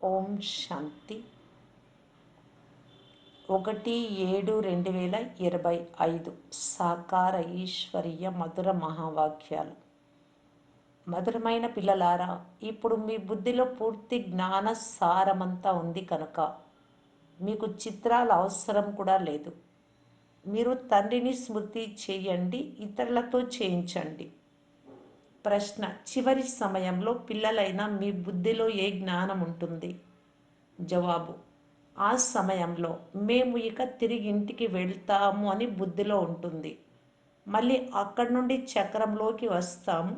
ఓం శాంతి 1/7/2025 సాకార ఈశ్వరీయ మధుర మహావాక్యాలు. మధురమైన పిల్లలారా, ఇప్పుడు మీ బుద్ధిలో పూర్తి జ్ఞాన సారమంతా ఉంది కనుక మీకు చిత్రాల అవసరం కూడా లేదు. మీరు తండ్రిని స్మృతి చేయండి, ఇతరులతో చేయించండి. ప్రశ్న: చివరి సమయంలో పిల్లలైన మీ బుద్ధిలో ఏ జ్ఞానం ఉంటుంది? జవాబు: ఆ సమయంలో మేము ఇక తిరిగి ఇంటికి వెళ్తాము అని బుద్ధిలో ఉంటుంది. మళ్ళీ అక్కడి నుండి చక్రంలోకి వస్తాము,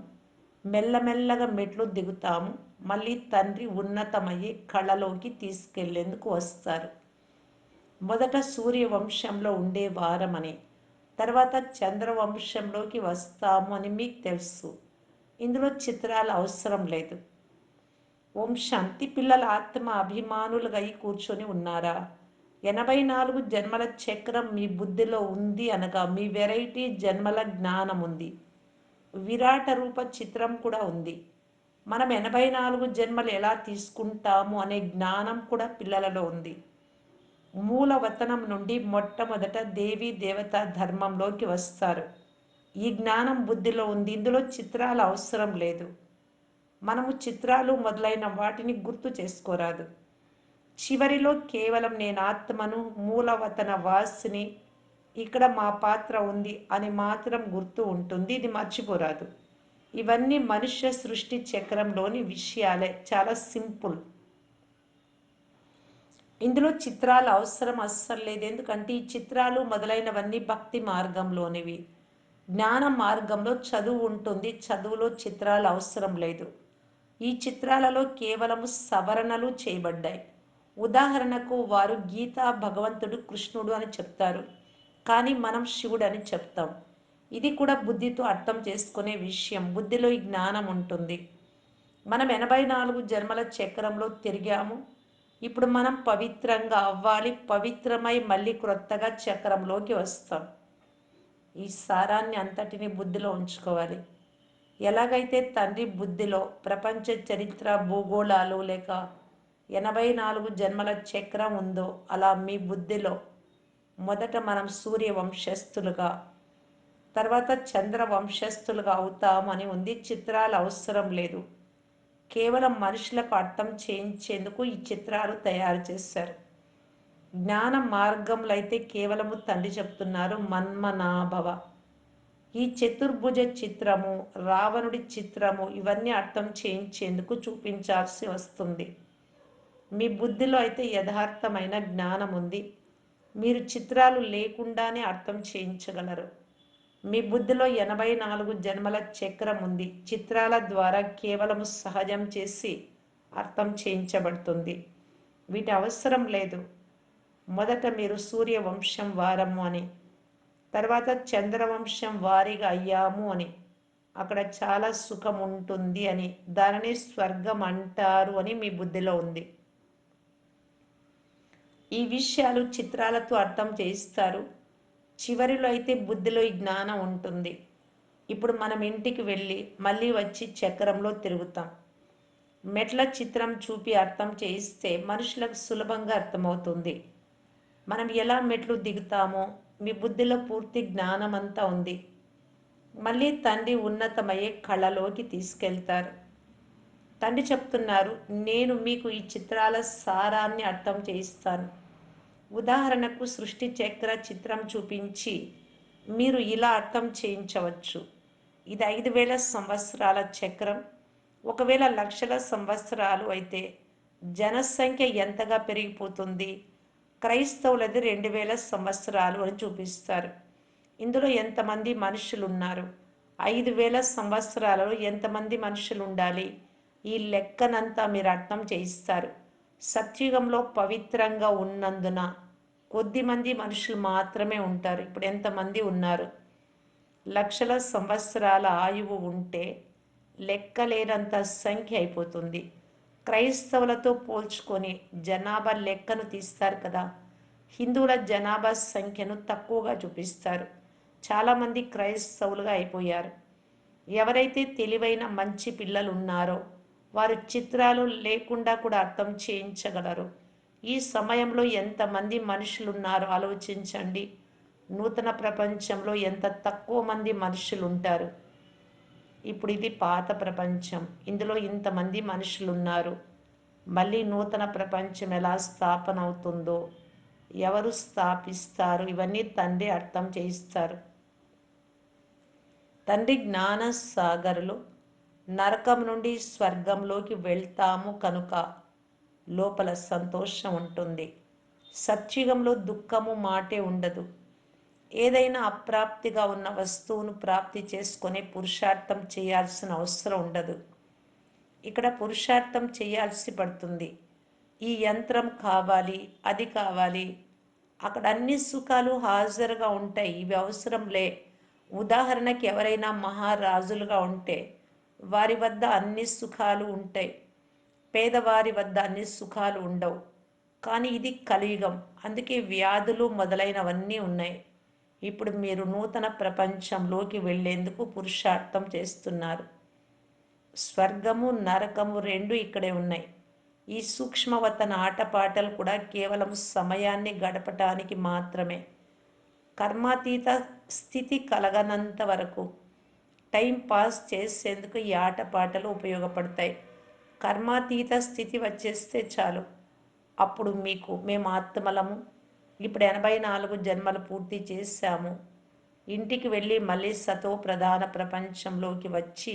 మెల్లమెల్లగా మెట్లు దిగుతాము, మళ్ళీ తండ్రి ఉన్నతమయ్యే కళలోకి తీసుకెళ్లేందుకు వస్తారు. మొదట సూర్యవంశంలో ఉండేవారమని, తర్వాత చంద్రవంశంలోకి వస్తాము అని మీకు తెలుసు. ఇందులో చిత్రాలు అవసరం లేదు. ఓం శాంతి. పిల్లల ఆత్మ అభిమానులుగా కూర్చొని ఉన్నారా? 84 జన్మల చక్రం మీ బుద్ధిలో ఉంది అనగా మీ వెరైటీ జన్మల జ్ఞానం ఉంది. విరాట రూప చిత్రం కూడా ఉంది. మనం 84 జన్మలు ఎలా తీసుకుంటాము అనే జ్ఞానం కూడా పిల్లలలో ఉంది. మూలవతనం నుండి మొట్టమొదట దేవీ దేవతా ధర్మంలోకి వస్తారు. ఈ జ్ఞానం బుద్ధిలో ఉంది. ఇందులో చిత్రాలు అవసరం లేదు. మనము చిత్రాలు మొదలైన వాటిని గుర్తు చేసుకోరాదు. చివరిలో కేవలం నేను ఆత్మను, మూలవతన వాసిని, ఇక్కడ మా పాత్ర ఉంది అని మాత్రం గుర్తు ఉంటుంది. ఇది మర్చిపోరాదు. ఇవన్నీ మనుష్య సృష్టి చక్రంలోని విషయాలే, చాలా సింపుల్. ఇందులో చిత్రాలు అవసరం అస్సలు లేదు. ఎందుకంటే ఈ చిత్రాలు మొదలైనవన్నీ భక్తి మార్గంలోనివి. జ్ఞాన మార్గంలో చదువు ఉంటుంది, చదువులో చిత్రాలు అవసరం లేదు. ఈ చిత్రాలలో కేవలం సవరణలు చేయబడ్డాయి. ఉదాహరణకు వారు గీత భగవంతుడు కృష్ణుడు అని చెప్తారు, కానీ మనం శివుడు అని చెప్తాం. ఇది కూడా బుద్ధితో అర్థం చేసుకునే విషయం. బుద్ధిలో ఈ జ్ఞానం ఉంటుంది. మనం 84 జన్మల చక్రంలో తిరిగాము. ఇప్పుడు మనం పవిత్రంగా అవ్వాలి. పవిత్రమై మళ్ళీ క్రొత్తగా చక్రంలోకి వస్తాం. ఈ సారాన్ని అంతటిని బుద్ధిలో ఉంచుకోవాలి. ఎలాగైతే తండ్రి బుద్ధిలో ప్రపంచ చరిత్ర, భూగోళాలు లేక 84 జన్మల చక్రం ఉందో, అలా మీ బుద్ధిలో మొదట మనం సూర్యవంశస్థులుగా, తర్వాత చంద్రవంశస్థులుగా అవుతామని ఉంది. చిత్రాలు అవసరం లేదు. కేవలం మనుషులకు అర్థం చేయించేందుకు ఈ చిత్రాలు తయారు చేశారు. జ్ఞాన మార్గంలో అయితే కేవలము తండ్రి చెప్తున్నారు, మన్మనాభవ. ఈ చతుర్భుజ చిత్రము, రావణుడి చిత్రము, ఇవన్నీ అర్థం చేయించేందుకు చూపించాల్సి వస్తుంది. మీ బుద్ధిలో అయితే యథార్థమైన జ్ఞానం ఉంది. మీరు చిత్రాలు లేకుండానే అర్థం చేయించగలరు. మీ బుద్ధిలో 84 జన్మల చక్రం ఉంది. చిత్రాల ద్వారా కేవలం సహజం చేసి అర్థం చేయించబడుతుంది. వీటి అవసరం లేదు. మొదట మీరు సూర్యవంశం వారము అని, తర్వాత చంద్రవంశం వారిగా అయ్యాము అని, అక్కడ చాలా సుఖం ఉంటుంది అని, దానిని స్వర్గం అంటారు అని మీ బుద్ధిలో ఉంది. ఈ విషయాలు చిత్రాలతో అర్థం చేయిస్తారు. చివరిలో అయితే బుద్ధిలో ఈ జ్ఞానం ఉంటుంది. ఇప్పుడు మనం ఇంటికి వెళ్ళి మళ్ళీ వచ్చి చక్రంలో తిరుగుతాం. మెట్ల చిత్రం చూపి అర్థం చేయిస్తే మనుషులకు సులభంగా అర్థమవుతుంది. మనం ఎలా మెట్లు దిగుతామో మీ బుద్ధిలో పూర్తి జ్ఞానం అంతా ఉంది. మళ్ళీ తండ్రి ఉన్నతమయ్యే కళలోకి తీసుకెళ్తారు. తండ్రి చెప్తున్నారు, నేను మీకు ఈ చిత్రాల సారాన్ని అర్థం చేయిస్తాను. ఉదాహరణకు సృష్టి చక్ర చిత్రం చూపించి మీరు ఇలా అర్థం చేయించవచ్చు. ఇది 5000 సంవత్సరాల చక్రం. ఒకవేళ లక్షల సంవత్సరాలు అయితే జనసంఖ్య ఎంతగా పెరిగిపోతుంది? క్రైస్తవులది 2000 సంవత్సరాలు అని చూపిస్తారు. ఇందులో ఎంతమంది మనుషులు ఉన్నారు? 5000 సంవత్సరాలలో ఎంతమంది మనుషులు ఉండాలి? ఈ లెక్కనంతా మీరు అర్థం చేయిస్తారు. సత్యుగంలో పవిత్రంగా ఉన్నందున కొద్దిమంది మనుషులు మాత్రమే ఉంటారు. ఇప్పుడు ఎంతమంది ఉన్నారు? లక్షల సంవత్సరాల ఆయువు ఉంటే లెక్కలేనంత సంఖ్య అయిపోతుంది. క్రైస్తవులతో పోల్చుకొని జనాభా లెక్కను తీస్తారు కదా, హిందువుల జనాభా సంఖ్యను తక్కువగా చూపిస్తారు. చాలామంది క్రైస్తవులుగా అయిపోయారు. ఎవరైతే తెలివైన మంచి పిల్లలు ఉన్నారో వారు చిత్రాలు లేకుండా కూడా అర్థం చేయించగలరు. ఈ సమయంలో ఎంతమంది మనుషులున్నారో ఆలోచించండి. నూతన ప్రపంచంలో ఎంత తక్కువ మంది మనుషులుంటారు. ఇప్పుడు ఇది పాత ప్రపంచం. ఇందులో ఇంతమంది మనుషులున్నారు. మళ్ళీ నూతన ప్రపంచం ఎలా స్థాపన అవుతుందో, ఎవరు స్థాపిస్తారు, ఇవన్నీ తండ్రి అర్థం చేయిస్తారు. తండ్రి జ్ఞాన సాగర్లో నరకం నుండి స్వర్గంలోకి వెళ్తాము కనుక లోపల సంతోషం ఉంటుంది. సత్యుగంలో దుఃఖము మాటే ఉండదు. ఏదైనా అప్రాప్తిగా ఉన్న వస్తువును ప్రాప్తి చేసుకొని పురుషార్థం చేయాల్సిన అవసరం ఉండదు. ఇక్కడ పురుషార్థం చేయాల్సి పడుతుంది. ఈ యంత్రం కావాలి, అది కావాలి, అక్కడ అన్ని సుఖాలు హాజరుగా ఉంటాయి, ఇవి అవసరం లే. ఉదాహరణకి ఎవరైనా మహారాజులుగా ఉంటే వారి వద్ద అన్ని సుఖాలు ఉంటాయి, పేదవారి వద్ద అన్ని సుఖాలు ఉండవు. కానీ ఇది కలియుగం, అందుకే వ్యాధులు మొదలైనవన్నీ ఉన్నాయి. ఇప్పుడు మీరు నూతన ప్రపంచంలోకి వెళ్ళేందుకు పురుషార్థం చేస్తున్నారు. స్వర్గము నరకము రెండు ఇక్కడే ఉన్నాయి. ఈ సూక్ష్మవతన ఆటపాటలు కూడా కేవలం సమయాన్ని గడపటానికి మాత్రమే. కర్మాతీత స్థితి కలగనంత వరకు టైం పాస్ చేసేందుకు ఈ ఆటపాటలు ఉపయోగపడతాయి. కర్మాతీత స్థితి వచ్చేస్తే చాలు, అప్పుడు మీకు మేము ఆత్మలము, ఇప్పుడు 84 జన్మలు పూర్తి చేశాము, ఇంటికి వెళ్ళి మళ్ళీ సతో ప్రధాన ప్రపంచంలోకి వచ్చి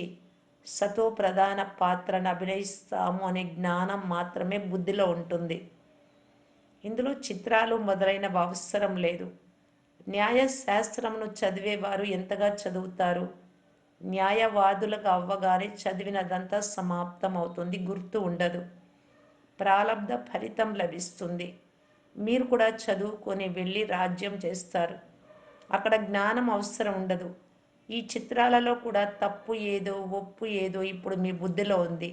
సతో ప్రధాన పాత్రను అభినయిస్తాము అనే జ్ఞానం మాత్రమే బుద్ధిలో ఉంటుంది. ఇందులో చిత్రాలు మొదలైనవి అవసరం లేదు. న్యాయశాస్త్రమును చదివేవారు ఎంతగా చదువుతారు? న్యాయవాదులుగా అవ్వగానే చదివినదంతా సమాప్తం అవుతుంది, గుర్తు ఉండదు, ప్రాలబ్ధ ఫలితం లభిస్తుంది. మీరు కూడా చదువుకొని వెళ్ళి రాజ్యం చేస్తారు. అక్కడ జ్ఞానం అవసరం ఉండదు. ఈ చిత్రాలలో కూడా తప్పు ఏదో ఒప్పు ఏదో ఇప్పుడు మీ బుద్ధిలో ఉంది.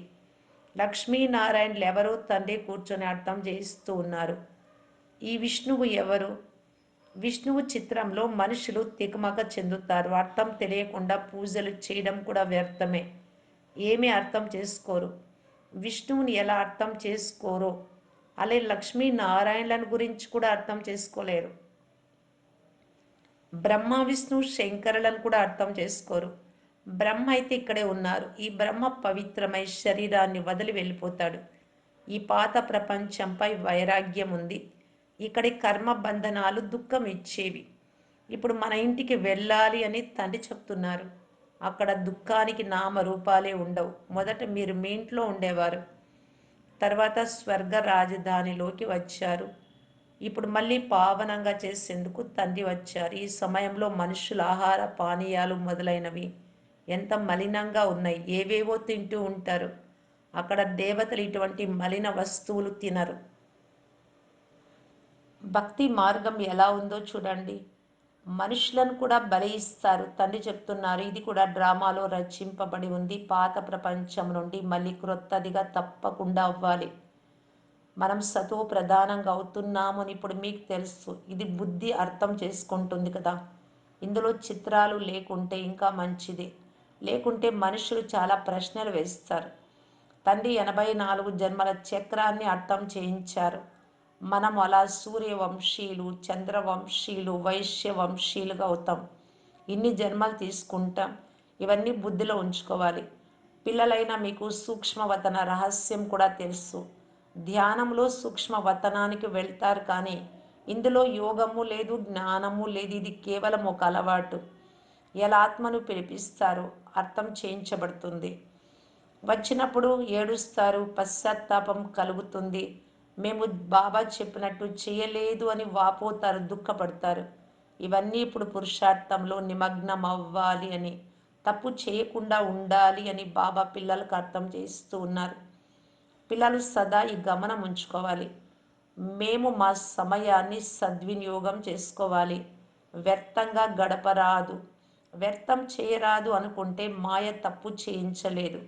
లక్ష్మీనారాయణలు ఎవరో తండ్రి కూర్చొని అర్థం చేయిస్తూ ఉన్నారు. ఈ విష్ణువు ఎవరు? విష్ణువు చిత్రంలో మనుషులు తికమక చెందుతారు. అర్థం తెలియకుండా పూజలు చేయడం కూడా వ్యర్థమే. ఏమీ అర్థం చేసుకోరు. విష్ణువుని ఎలా అర్థం చేసుకోరో అలా లక్ష్మీనారాయణలను గురించి కూడా అర్థం చేసుకోలేరు. బ్రహ్మ విష్ణు శంకరులను కూడా అర్థం చేసుకోరు. బ్రహ్మ అయితే ఇక్కడే ఉన్నారు. ఈ బ్రహ్మ పవిత్రమై శరీరాన్ని వదిలి వెళ్ళిపోతాడు. ఈ పాత ప్రపంచంపై వైరాగ్యం ఉంది. ఇక్కడి కర్మ బంధనాలు దుఃఖం ఇచ్చేవి. ఇప్పుడు మన ఇంటికి వెళ్ళాలి అని తండ్రి చెప్తున్నారు. అక్కడ దుఃఖానికి నామరూపాలే ఉండవు. మొదట మీరు మీ ఇంట్లో ఉండేవారు, తర్వాత స్వర్గ రాజధానిలోకి వచ్చారు. ఇప్పుడు మళ్ళీ పావనంగా చేసేందుకు తండ్రి వచ్చారు. ఈ సమయంలో మనుషుల ఆహార పానీయాలు మొదలైనవి ఎంత మలినంగా ఉన్నాయి, ఏవేవో తింటూ ఉంటారు. అక్కడ దేవతలు ఇటువంటి మలిన వస్తువులు తినరు. భక్తి మార్గం ఎలా ఉందో చూడండి. మనుషులను కూడా బలి ఇస్తారు. తండ్రి చెప్తున్నారు, ఇది కూడా డ్రామాలో రచింపబడి ఉంది. పాత ప్రపంచం నుండి మళ్ళీ క్రొత్తదిగా తప్పకుండా అవ్వాలి. మనం సతో ప్రధానంగా అవుతున్నాము అని ఇప్పుడు మీకు తెలుసు. ఇది బుద్ధి అర్థం చేసుకుంటుంది కదా. ఇందులో చిత్రాలు లేకుంటే ఇంకా మంచిది. లేకుంటే మనుషులు చాలా ప్రశ్నలు వేస్తారు. తండ్రి 84 జన్మల చక్రాన్ని అర్థం చేయించారు. మనం అలా సూర్యవంశీయులు, చంద్రవంశీయులు, వైశ్యవంశీయులుగా అవుతాం. ఇన్ని జన్మలు తీసుకుంటాం. ఇవన్నీ బుద్ధిలో ఉంచుకోవాలి. పిల్లలైన మీకు సూక్ష్మవతన రహస్యం కూడా తెలుసు. ధ్యానంలో సూక్ష్మవతనానికి వెళ్తారు, కానీ ఇందులో యోగము లేదు, జ్ఞానము లేదు. ఇది కేవలం ఒక అలవాటు. ఎలా ఆత్మను పిలిపిస్తారో అర్థం చేయించబడుతుంది. వచ్చినప్పుడు ఏడుస్తారు, పశ్చాత్తాపం కలుగుతుంది. మేము బాబా చెప్పినట్టు చేయలేదు అని వాపోతారు, దుఃఖపడతారు. ఇవన్నీ ఇప్పుడు పురుషార్థంలో నిమగ్నం అవ్వాలి అని, తప్పు చేయకుండా ఉండాలి అని బాబా పిల్లలకు అర్థం చేస్తూ ఉన్నారు. పిల్లలు సదా ఈ గమనం ఉంచుకోవాలి. మేము మా సమయాన్ని సద్వినియోగం చేసుకోవాలి. వ్యర్థంగా గడపరాదు. వ్యర్థం చేయరాదు అనుకుంటే మాయ తప్పు చేయించలేదు.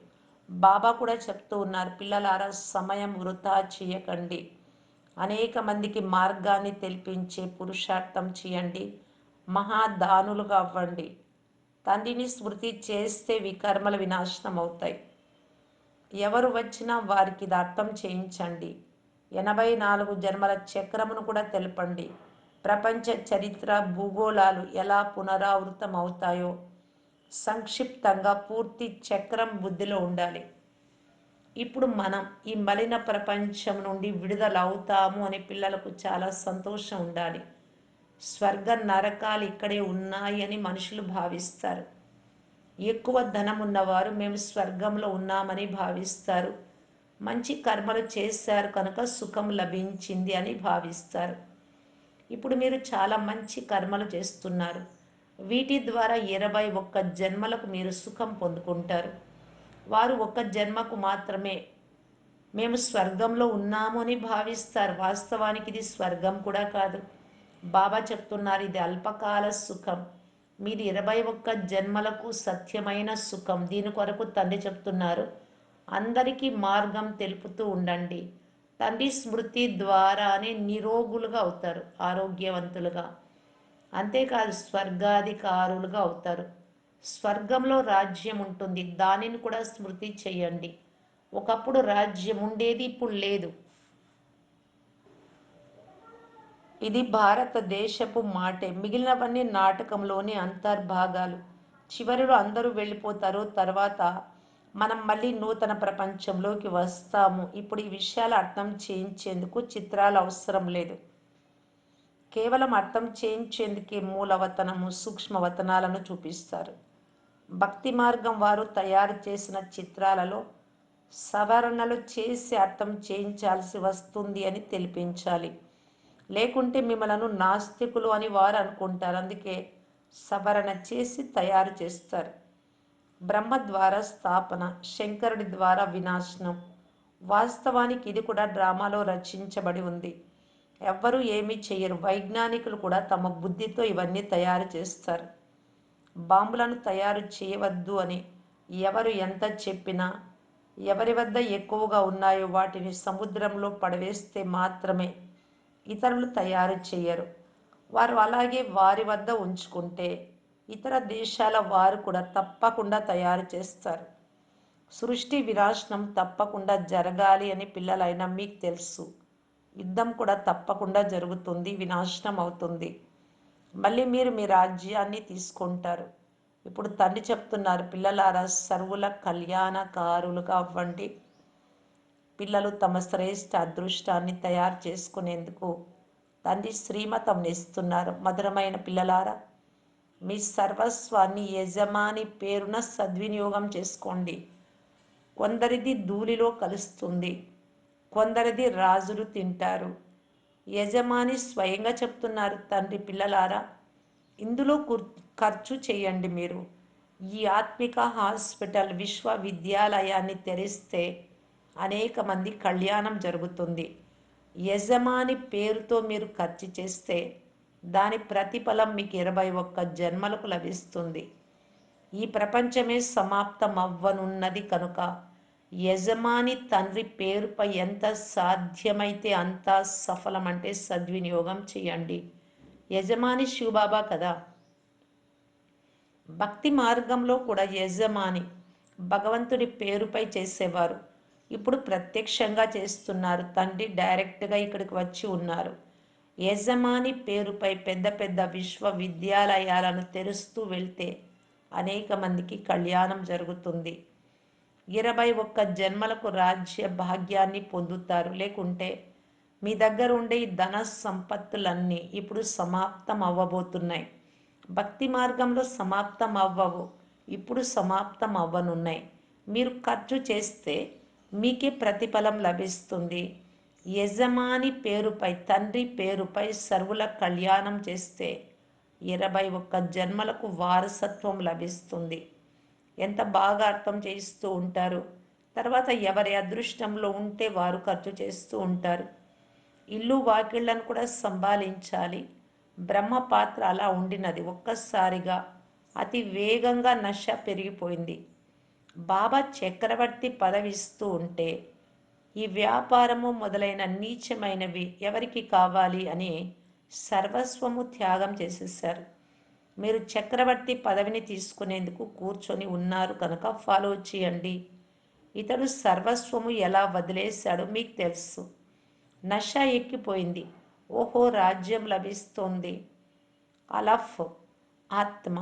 బాబా కూడా చెప్తూ ఉన్నారు, పిల్లలారా సమయం వృధా చేయకండి. అనేక మందికి మార్గాన్ని తెలిపించే పురుషార్థం చేయండి. మహాదానులుగా అవ్వండి. తండ్రిని స్మృతి చేస్తే వికర్మల వినాశనం అవుతాయి. ఎవరు వచ్చినా వారికి ఇది అర్థం చేయించండి. 84 జన్మల చక్రమును కూడా తెలపండి. ప్రపంచ చరిత్ర, భూగోళాలు ఎలా పునరావృతమవుతాయో సంక్షిప్తంగా పూర్తి చక్రం బుద్ధిలో ఉండాలి. ఇప్పుడు మనం ఈ మలిన ప్రపంచం నుండి విడుదల అవుతాము అని పిల్లలకు చాలా సంతోషం ఉండాలి. స్వర్గ నరకాలు ఇక్కడే ఉన్నాయి అని మనుషులు భావిస్తారు. ఎక్కువ ధనం ఉన్నవారు మేము స్వర్గంలో ఉన్నామని భావిస్తారు. మంచి కర్మలు చేశారు కనుక సుఖం లభించింది అని భావిస్తారు. ఇప్పుడు మీరు చాలా మంచి కర్మలు చేస్తున్నారు. వీటి ద్వారా 21 జన్మలకు మీరు సుఖం పొందుకుంటారు. వారు ఒక జన్మకు మాత్రమే మేము స్వర్గంలో ఉన్నాము అని భావిస్తారు. వాస్తవానికి ఇది స్వర్గం కూడా కాదు. బాబా చెప్తున్నారు ఇది అల్పకాల సుఖం. మీది 21 జన్మలకు సత్యమైన సుఖం. దీని కొరకు తండ్రి చెప్తున్నారు అందరికీ మార్గం తెలుపుతూ ఉండండి. తండ్రి స్మృతి ద్వారానే నిరోగులుగా అవుతారు, ఆరోగ్యవంతులుగా. అంతేకాదు స్వర్గాధికారులుగా అవుతారు. స్వర్గంలో రాజ్యం ఉంటుంది, దానిని కూడా స్మృతి చేయండి. ఒకప్పుడు రాజ్యం ఉండేది, ఇప్పుడు లేదు. ఇది భారతదేశపు మాటే. మిగిలినవన్నీ నాటకంలోని అంతర్భాగాలు. చివరిలో అందరూ వెళ్ళిపోతారు. తర్వాత మనం మళ్ళీ నూతన ప్రపంచంలోకి వస్తాము. ఇప్పుడు ఈ విషయాలు అర్థం చేయించేందుకు చిత్రాలు అవసరం లేదు. కేవలం అర్థం చేయించేందుకే మూలవతనము, సూక్ష్మవతనాలను చూపిస్తారు. భక్తి మార్గం వారు తయారు చేసిన చిత్రాలలో సవరణలు చేసి అర్థం చేయించాల్సి వస్తుంది అని తెలిపించాలి. లేకుంటే మిమ్మలను నాస్తికులు అని వారు అనుకుంటారు. అందుకే సవరణ చేసి తయారు చేస్తారు. బ్రహ్మ ద్వారా స్థాపన, శంకరుడి ద్వారా వినాశనం. వాస్తవానికి ఇది కూడా డ్రామాలో రచించబడి ఉంది. ఎవ్వరూ ఏమీ చేయరు. వైజ్ఞానికులు కూడా తమ బుద్ధితో ఇవన్నీ తయారు చేస్తారు. బాంబులను తయారు చేయవద్దు అని ఎవరు ఎంత చెప్పినా, ఎవరి వద్ద ఎక్కువగా ఉన్నాయో వాటిని సముద్రంలో పడవేస్తే మాత్రమే ఇతరులు తయారు చేయరు. వారు అలాగే వారి వద్ద ఉంచుకుంటే ఇతర దేశాల వారు కూడా తప్పకుండా తయారు చేస్తారు. సృష్టి వినాశనం తప్పకుండా జరగాలి అని పిల్లలైనా మీకు తెలుసు. యుద్ధం కూడా తప్పకుండా జరుగుతుంది, వినాశనం అవుతుంది. మళ్ళీ మీరు మీ రాజ్యాన్ని తీసుకుంటారు. ఇప్పుడు తండ్రి చెప్తున్నారు పిల్లలారా సర్వుల కళ్యాణకారులుగా అవ్వండి. పిల్లలు తమ శ్రేష్ఠ అదృష్టాన్ని తయారు చేసుకునేందుకు తండ్రి శ్రీమతం ఇస్తున్నారు. మధురమైన పిల్లలారా మీ సర్వస్వాన్ని యజమాని పేరున సద్వినియోగం చేసుకోండి. కొందరిది ధూళిలో కలుస్తుంది, కొందరిది రాజులు తింటారు. యజమాని స్వయంగా చెప్తున్నారు తండ్రి పిల్లలారా ఇందులో ఖర్చు చేయండి. మీరు ఈ ఆత్మిక హాస్పిటల్ విశ్వవిద్యాలయాన్ని తెరిస్తే అనేక మంది కళ్యాణం జరుగుతుంది. యజమాని పేరుతో మీరు ఖర్చు చేస్తే దాని ప్రతిఫలం మీకు 21 జన్మలకు లభిస్తుంది. ఈ ప్రపంచమే సమాప్తం అవ్వనున్నది కనుక యజమాని తండ్రి పేరుపై ఎంత సాధ్యమైతే అంత సఫలం అంటే సద్వినియోగం చేయండి. యజమాని శివబాబా కదా. భక్తి మార్గంలో కూడా యజమాని భగవంతుడి పేరుపై చేసేవారు. ఇప్పుడు ప్రత్యక్షంగా చేస్తున్నారు. తండ్రి డైరెక్ట్గా ఇక్కడికి వచ్చి ఉన్నారు. యజమాని పేరుపై పెద్ద పెద్ద విశ్వవిద్యాలయాలను తెరుస్తూ వెళ్తే అనేక మందికి కళ్యాణం జరుగుతుంది. 21 జన్మలకు రాజ్య భాగ్యాన్ని పొందుతారు. లేకుంటే మీ దగ్గర ఉండే ఈ ధన సంపత్తులన్నీ ఇప్పుడు సమాప్తం అవ్వబోతున్నాయి. భక్తి మార్గంలో సమాప్తం అవ్వవు, ఇప్పుడు సమాప్తం అవ్వనున్నాయి. మీరు ఖర్చు చేస్తే మీకే ప్రతిఫలం లభిస్తుంది. యజమాని పేరుపై, తండ్రి పేరుపై సర్వుల కళ్యాణం చేస్తే 21 జన్మలకు వారసత్వం లభిస్తుంది. ఎంత బాగా అర్థం చేయిస్తూ ఉంటారు. తర్వాత ఎవరి అదృష్టంలో ఉంటే వారు ఖర్చు చేస్తూ ఉంటారు. ఇల్లు వాకిళ్లను కూడా సంభాలించాలి. బ్రహ్మ పాత్ర అలా ఉండినది. ఒక్కసారిగా అతి వేగంగా నష పెరిగిపోయింది. బాబా చక్రవర్తి పదవిస్తూ ఉంటే ఈ వ్యాపారము మొదలైన నీచమైనవి ఎవరికి కావాలి అని సర్వస్వము త్యాగం చేసేసారు. మీరు చక్రవర్తి పదవిని తీసుకునేందుకు కూర్చొని ఉన్నారు కనుక ఫాలో చేయండి. ఇతడు సర్వస్వము ఎలా వదిలేశాడో మీకు తెలుసు. నష ఎక్కిపోయింది. ఓహో, రాజ్యం లభిస్తుంది. అలఫ్ ఆత్మ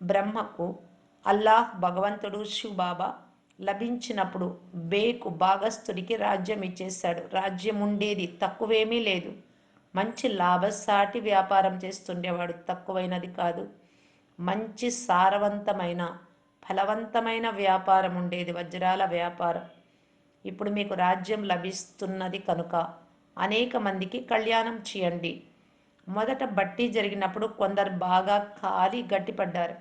బ్రహ్మకు అల్లాహ్ భగవంతుడు శివబాబా లభించినప్పుడు బేకు భాగస్థుడికి రాజ్యం ఇచ్చేశాడు. రాజ్యం ఉండేది, తక్కువేమీ లేదు. మంచి లాభసాటి వ్యాపారం చేస్తుండేవాడు, తక్కువైనది కాదు. మంచి సారవంతమైన ఫలవంతమైన వ్యాపారం ఉండేది, వజ్రాల వ్యాపారం. ఇప్పుడు మీకు రాజ్యం లభిస్తున్నది కనుక అనేక మందికి కళ్యాణం చేయండి. మొదట బట్టి జరిగినప్పుడు కొందరు బాగా కాలి గట్టిపడ్డారు,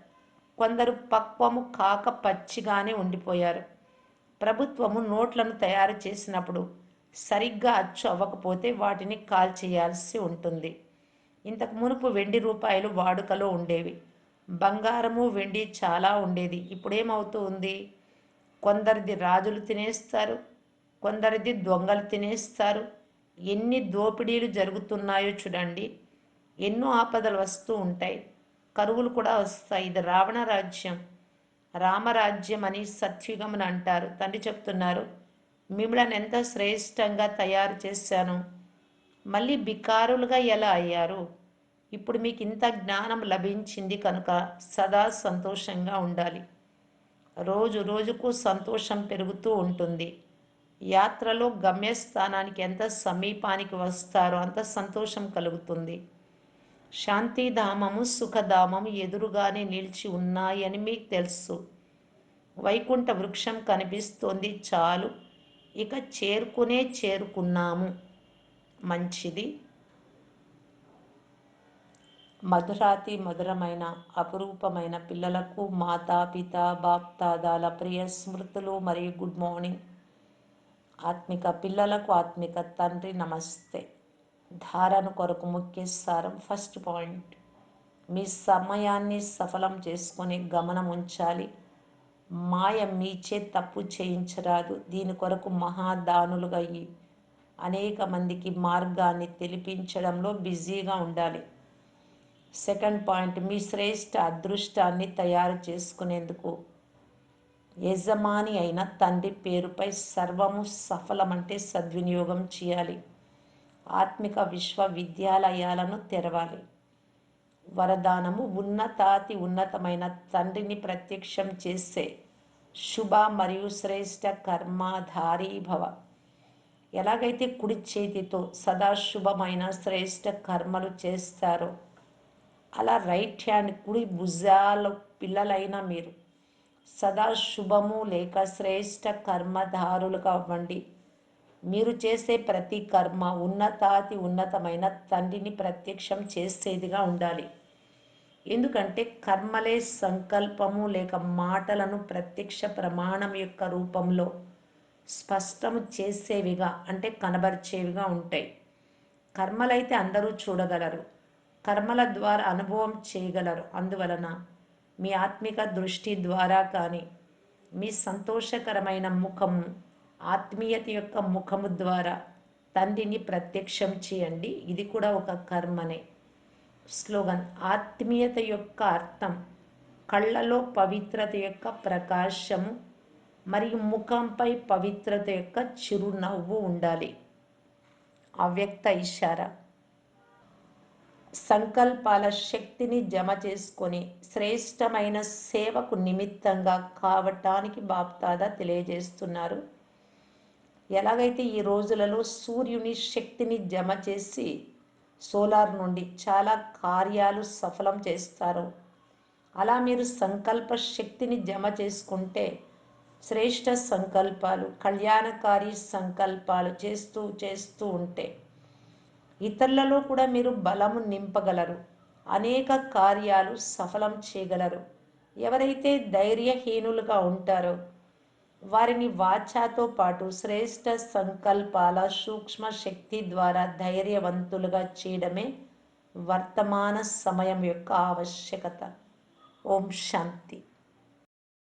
కొందరు పక్వము కాక పచ్చిగానే ఉండిపోయారు. ప్రభుత్వము నోట్లను తయారు చేసినప్పుడు సరిగ్గా అచ్చు అవ్వకపోతే వాటిని కాల్చేయాల్సి ఉంటుంది. ఇంతకు మునుపు వెండి రూపాయలు వాడుకలో ఉండేవి. బంగారము వెండి చాలా ఉండేది. ఇప్పుడేమవుతూ ఉంది? కొందరిది రాజులు తినేస్తారు, కొందరిది దొంగలు తినేస్తారు. ఎన్ని దోపిడీలు జరుగుతున్నాయో చూడండి. ఎన్నో ఆపదలు వస్తూ ఉంటాయి, కరువులు కూడా వస్తాయి. ఇది రావణ రాజ్యం. రామరాజ్యం అని సత్యుగమున అంటారు. తండ్రి చెప్తున్నారు, మిమ్మల్ని ఎంత శ్రేష్టంగా తయారు చేశాను, మళ్ళీ బికారులుగా ఎలా అయ్యారు? ఇప్పుడు మీకు ఇంత జ్ఞానం లభించింది కనుక సదా సంతోషంగా ఉండాలి. రోజు రోజుకు సంతోషం పెరుగుతూ ఉంటుంది. యాత్రలో గమ్యస్థానానికి ఎంత సమీపానికి వస్తారో అంత సంతోషం కలుగుతుంది. శాంతిధామము సుఖధామము ఎదురుగానే నిలిచి ఉన్నాయని మీకు తెలుసు. వైకుంఠ వృక్షం కనిపిస్తోంది చాలు, ఇక చేరుకున్నాము. మంచిది. మధురాతి మధురమైన అపురూపమైన పిల్లలకు మాతాపిత బాప్దాదాల ప్రియ స్మృతులు మరియు గుడ్ మార్నింగ్. ఆత్మిక పిల్లలకు ఆత్మిక తండ్రి నమస్తే. ధారణ కొరకు ముఖ్య సారం. ఫస్ట్ పాయింట్, మీ సమయాన్ని సఫలం చేసుకొని గమనం ఉంచాలి. మాయ మీచే తప్పు చేయించరాదు. దీని కొరకు మహాదానులుగా అనేక మందికి మార్గాన్ని తెలిపించడంలో బిజీగా ఉండాలి. సెకండ్ పాయింట్, మీ శ్రేష్ఠ అదృష్టాన్ని తయారు చేసుకునేందుకు యజమాని అయిన తండ్రి పేరుపై సర్వము సఫలమంటే సద్వినియోగం చేయాలి. ఆత్మిక విశ్వవిద్యాలయాలను తెరవాలి. వరదానము, ఉన్నతాతి ఉన్నతమైన తండ్రిని ప్రత్యక్షం చేసే శుభ మరియు శ్రేష్ఠ కర్మాధారీ భవ. ఎలాగైతే కుడి చేతితో సదా శుభమైన శ్రేష్ఠ కర్మలు చేస్తారో అలా రైట్ హ్యాండ్ కుడి భుజాల పిల్లలైన మీరు సదా శుభము లేక శ్రేష్ఠ కర్మధారులుగా అవ్వండి. మీరు చేసే ప్రతి కర్మ ఉన్నతాతి ఉన్నతమైన తండ్రిని ప్రత్యక్షం చేసేదిగా ఉండాలి. ఎందుకంటే కర్మలే సంకల్పము లేక మాటలను ప్రత్యక్ష ప్రమాణం యొక్క రూపంలో స్పష్టము చేసేవిగా అంటే కనబరిచేవిగా ఉంటాయి. కర్మలైతే అందరూ చూడగలరు, కర్మల ద్వారా అనుభవం చేయగలరు. అందువలన మీ ఆత్మిక దృష్టి ద్వారా కానీ మీ సంతోషకరమైన ముఖము ఆత్మీయత యొక్క ముఖము ద్వారా తండ్రిని ప్రత్యక్షం చేయండి. ఇది కూడా ఒక కర్మనే. స్లోగన్, ఆత్మీయత యొక్క అర్థం కళ్ళలో పవిత్రత యొక్క ప్రకాశము మరియు ముఖంపై పవిత్రత యొక్క చిరునవ్వు ఉండాలి. అవ్యక్త ఇషారా, సంకల్పాల శక్తిని జమ చేసుకొని శ్రేష్టమైన సేవకు నిమిత్తంగా కావటానికి బాప్దాదా తెలియజేస్తున్నారు. ఎలాగైతే ఈ రోజులలో సూర్యుని శక్తిని జమ చేసి సోలార్ నుండి చాలా కార్యాలు సఫలం చేస్తారో అలా మీరు సంకల్ప శక్తిని జమ చేసుకుంటే శ్రేష్ట సంకల్పాలు కళ్యాణకారి సంకల్పాలు చేస్తూ ఉంటే ఇతరులలో కూడా మీరు బలము నింపగలరు, అనేక కార్యాలు సఫలం చేయగలరు. ఎవరైతే ధైర్యహీనులుగా ఉంటారో వారిని వాచాతో పాటు శ్రేష్ట సంకల్పాల సూక్ష్మ శక్తి ద్వారా ధైర్యవంతులుగా చేయడమే వర్తమాన సమయం యొక్క ఆవశ్యకత. ఓం శాంతి.